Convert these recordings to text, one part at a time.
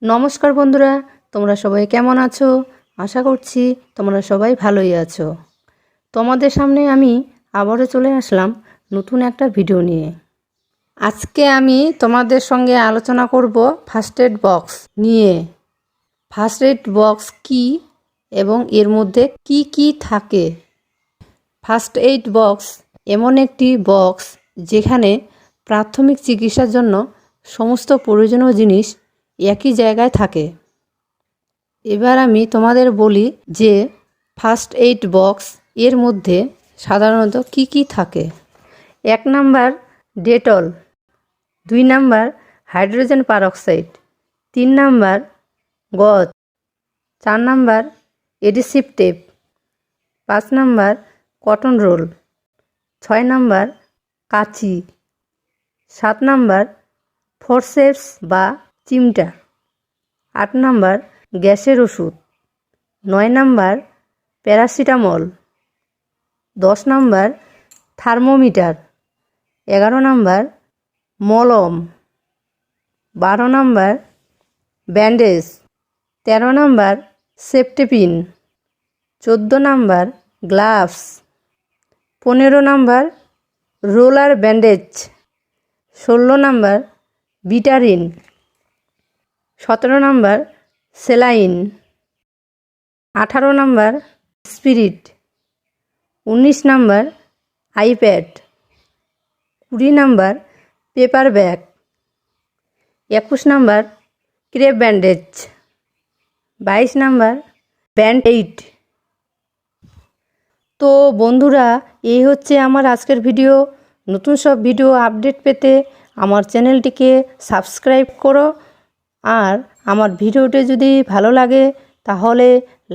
নমস্কার বন্ধুরা, তোমরা সবাই কেমন আছো? আশা করছি তোমরা সবাই ভালোই আছো। তোমাদের সামনে আমি আবারও চলে আসলাম নতুন একটা ভিডিও নিয়ে। আজকে আমি তোমাদের সঙ্গে আলোচনা করব ফার্স্ট এড বক্স নিয়ে। ফার্স্ট এড বক্স কি এবং এর মধ্যে কি কি থাকে। ফার্স্ট এইড বক্স এমন একটি বক্স যেখানে প্রাথমিক চিকিৎসার জন্য সমস্ত প্রয়োজনীয় জিনিস একই জায়গায় থাকে। এবার আমি তোমাদের বলি যে ফার্স্ট এইড বক্স এর মধ্যে সাধারণত কি কি থাকে। 1 number Dettol, 2 number hydrogen peroxide, 3 number gauze, 4 number adhesive tape, 5 number cotton roll, 6 number কাঁচি, 7 নাম্বার ফোরসেপস বা চিমটা, 8 নাম্বার গ্যাসের ওষুধ, 9 number paracetamol, 10 number thermometer, 11 number মলম, 12 number bandage, 13 number safety pin, 14 number gloves, 15 number roller bandage, 16 number বিটারিন, 17 number saline, 18 number spirit, 19 number eye pad, 20 number paper bag, 21 number crepe bandage, 22 number band aid. তো বন্ধুরা, এই হচ্ছে আমার আজকের ভিডিও। নতুন সব ভিডিও আপডেট পেতে আমার চ্যানেলটিকে সাবস্ক্রাইব করো। আর আমার ভিডিওটি যদি ভালো লাগে তাহলে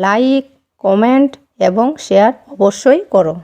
লাইক, কমেন্ট এবং শেয়ার অবশ্যই করো।